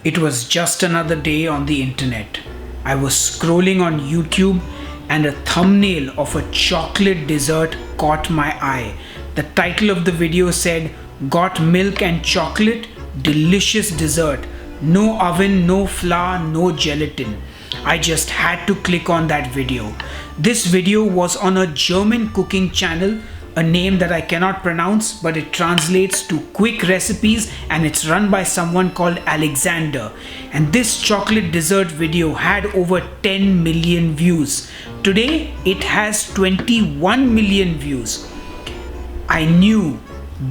It was just another day on the internet. I was scrolling on YouTube and a thumbnail of a chocolate dessert caught my eye. The title of the video said, "Got milk and chocolate? Delicious dessert. No oven, no flour, no gelatin." I just had to click on that video. This video was on a German cooking channel, a name that I cannot pronounce, but it translates to quick recipes, and it's run by someone called Alexander. And this chocolate dessert video had over 10 million views. Today it has 21 million views. I knew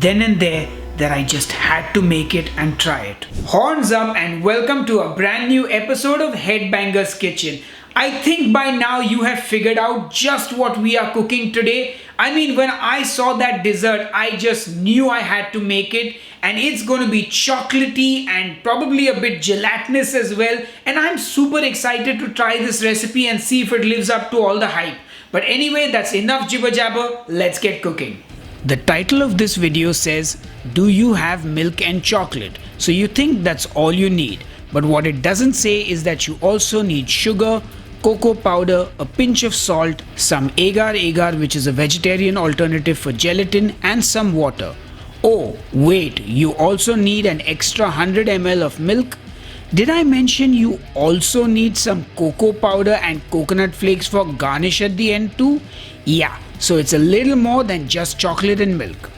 then and there that I just had to make it and try it. Horns up and welcome to a brand new episode of Headbanger's Kitchen. I think by now you have figured out just what we are cooking today. I mean, when I saw that dessert, I just knew I had to make it, and it's going to be chocolatey and probably a bit gelatinous as well. And I'm super excited to try this recipe and see if it lives up to all the hype. But anyway, that's enough jibber jabber. Let's get cooking. The title of this video says, "Do you have milk and chocolate?" So you think that's all you need. But what it doesn't say is that you also need sugar, cocoa powder, a pinch of salt, some agar-agar, which is a vegetarian alternative for gelatin, and some water. Oh, wait, you also need an extra 100 ml of milk. Did I mention you also need some cocoa powder and coconut flakes for garnish at the end too? Yeah, so it's a little more than just chocolate and milk.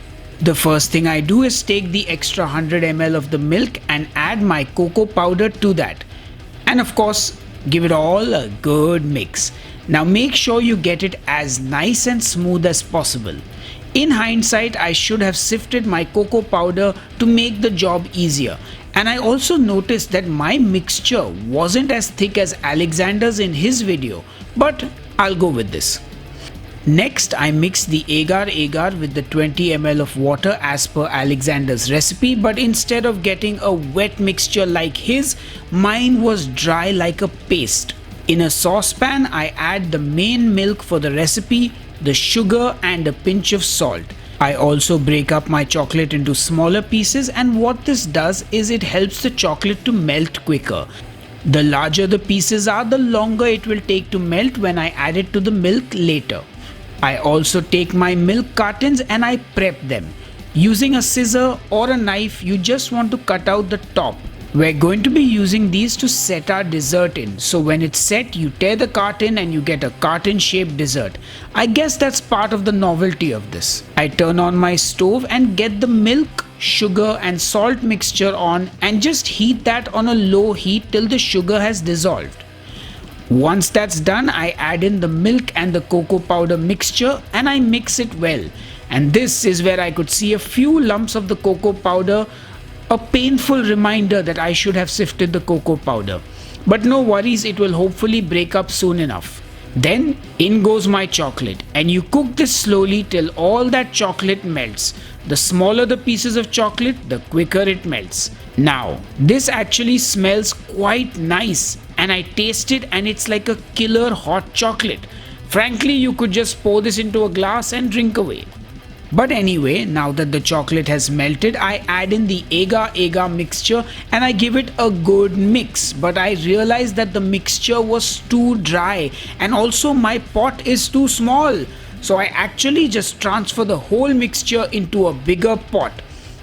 The first thing I do is take the extra 100 ml of the milk and add my cocoa powder to that. And of course, give it all a good mix. Now make sure you get it as nice and smooth as possible. In hindsight, I should have sifted my cocoa powder to make the job easier. And I also noticed that my mixture wasn't as thick as Alexander's in his video, but I'll go with this. Next, I mix the agar-agar with the 20 ml of water as per Alexander's recipe, but instead of getting a wet mixture like his, mine was dry like a paste. In a saucepan, I add the main milk for the recipe, the sugar and a pinch of salt. I also break up my chocolate into smaller pieces, and what this does is it helps the chocolate to melt quicker. The larger the pieces are, the longer it will take to melt when I add it to the milk later. I also take my milk cartons and I prep them. Using a scissor or a knife, you just want to cut out the top. We're going to be using these to set our dessert in. So when it's set, you tear the carton and you get a carton shaped dessert. I guess that's part of the novelty of this. I turn on my stove and get the milk, sugar and salt mixture on and just heat that on a low heat till the sugar has dissolved. Once that's done, I add in the milk and the cocoa powder mixture and I mix it well. And this is where I could see a few lumps of the cocoa powder, a painful reminder that I should have sifted the cocoa powder. But no worries, it will hopefully break up soon enough. Then in goes my chocolate, and you cook this slowly till all that chocolate melts. The smaller the pieces of chocolate, the quicker it melts. Now, this actually smells quite nice, and I taste it and it's like a killer hot chocolate. Frankly, you could just pour this into a glass and drink away. But anyway, now that the chocolate has melted, I add in the agar-agar mixture and I give it a good mix. But I realized that the mixture was too dry and also my pot is too small. So I actually just transfer the whole mixture into a bigger pot.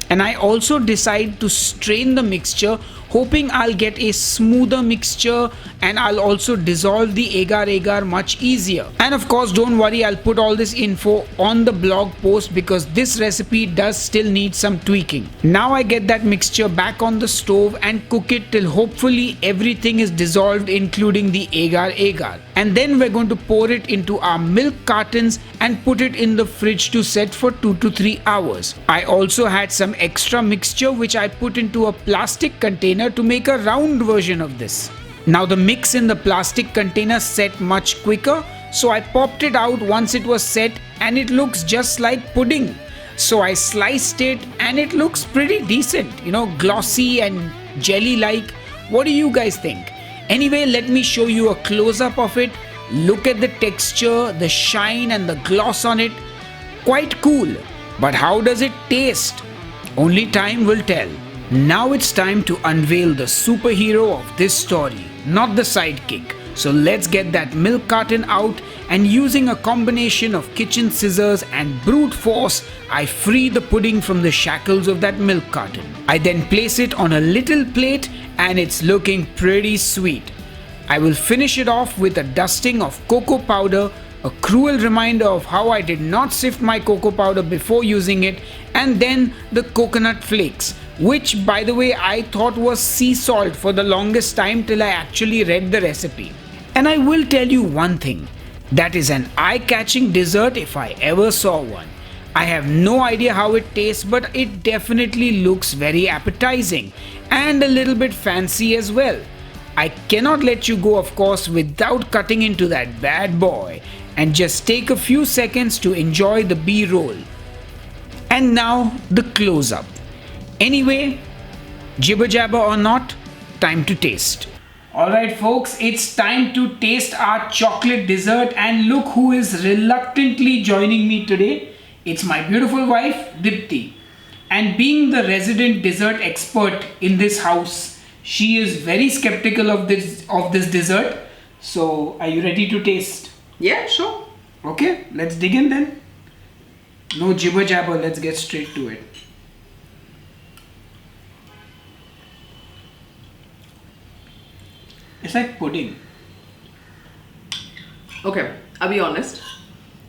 And I also decide to strain the mixture, hoping I'll get a smoother mixture and I'll also dissolve the agar-agar much easier. And of course, don't worry, I'll put all this info on the blog post because this recipe does still need some tweaking. Now I get that mixture back on the stove and cook it till hopefully everything is dissolved, including the agar-agar. And then we're going to pour it into our milk cartons and put it in the fridge to set for 2 to 3 hours. I also had some extra mixture which I put into a plastic container to make a round version of this. Now the mix in the plastic container set much quicker, so I popped it out once it was set and it looks just like pudding. So I sliced it and it looks pretty decent, glossy and jelly like. What do you guys think? Anyway, let me show you a close-up of it. Look at the texture, the shine and the gloss on it. Quite cool. But how does it taste? Only time will tell. Now it's time to unveil the superhero of this story, not the sidekick. So let's get that milk carton out, and using a combination of kitchen scissors and brute force, I free the pudding from the shackles of that milk carton. I then place it on a little plate and it's looking pretty sweet. I will finish it off with a dusting of cocoa powder, a cruel reminder of how I did not sift my cocoa powder before using it, and then the coconut flakes, which by the way I thought was sea salt for the longest time till I actually read the recipe. And I will tell you one thing, that is an eye-catching dessert if I ever saw one. I have no idea how it tastes, but it definitely looks very appetizing and a little bit fancy as well. I cannot let you go, of course, without cutting into that bad boy and just take a few seconds to enjoy the B-roll. And now the close-up. Anyway, jibber jabber or not, time to taste. Alright folks, it's time to taste our chocolate dessert, and look who is reluctantly joining me today. It's my beautiful wife, Dipti. And being the resident dessert expert in this house, she is very skeptical of this dessert. So, are you ready to taste? Yeah, sure. Okay, let's dig in then. No jibber jabber, let's get straight to it. It's like pudding. Okay, I'll be honest.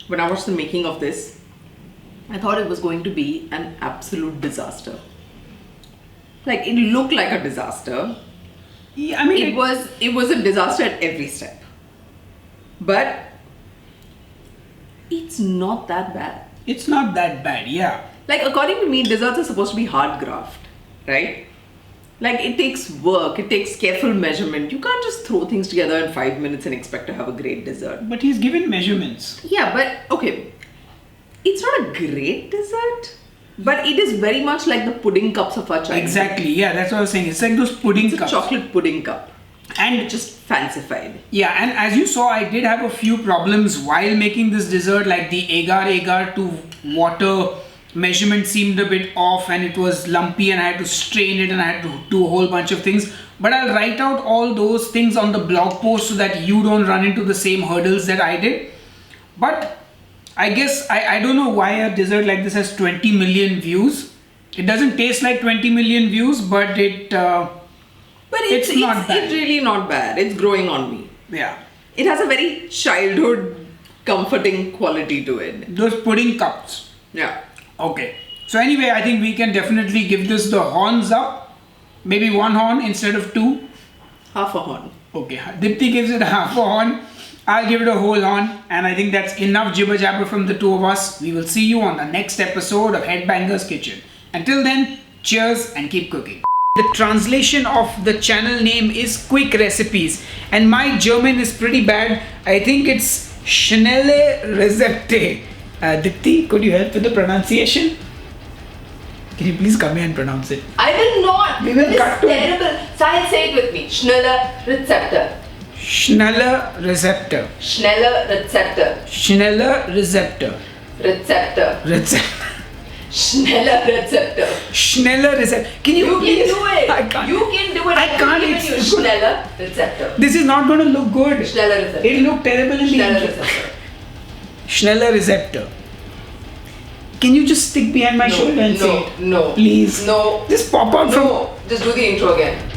When I watched the making of this, I thought it was going to be an absolute disaster. Like, it looked like a disaster. Yeah, I mean, it was a disaster at every step. But it's not that bad. It's not that bad, yeah. Like, according to me, desserts are supposed to be hard graft, right? Like, it takes work, it takes careful measurement. You can't just throw things together in 5 minutes and expect to have a great dessert. But he's given measurements. Yeah, but okay, it's not a great dessert, but it is very much like the pudding cups of our childhood. Exactly, yeah, that's what I was saying. It's like those pudding cups. It's a chocolate pudding cup. And just fancified. Yeah, and as you saw, I did have a few problems while making this dessert, like the agar to water measurement seemed a bit off and it was lumpy and I had to strain it and I had to do a whole bunch of things. But I'll write out all those things on the blog post so that you don't run into the same hurdles that I did. But I guess I don't know why a dessert like this has 20 million views. It doesn't taste like 20 million views, but it's not bad. It's really not bad. It's growing on me. Yeah. It has a very childhood comforting quality to it. Those pudding cups. Yeah. Okay. So anyway, I think we can definitely give this the horns up. Maybe one horn instead of two. Half a horn. Okay. Dipti gives it half a horn. I'll give it a whole horn. And I think that's enough jibber jabber from the two of us. We will see you on the next episode of Headbangers Kitchen. Until then, cheers and keep cooking. The translation of the channel name is Quick Recipes. And my German is pretty bad. I think it's Schnelle Rezepte. Dipti, could you help with the pronunciation? Can you please come here and pronounce it? I will not. We will cut to terrible. Science, say it with me. Schneller Rezepte. Schneller Rezepte. Schneller Rezepte. Schneller Rezepte. Rezepte. Rezepte. Schneller Rezepte. Schneller Rezepte. Can you please? You can do it. I can't. You can do it. I can't. It's you. Schneller Rezepte. This is not going to look good. Schneller Rezepte. It'll look terrible in the Schneller intro. Rezepte. Schneller Rezepte. Can you just stick behind my shoulder and say it? No. Please. No. Just pop out from... No. Just do the intro again.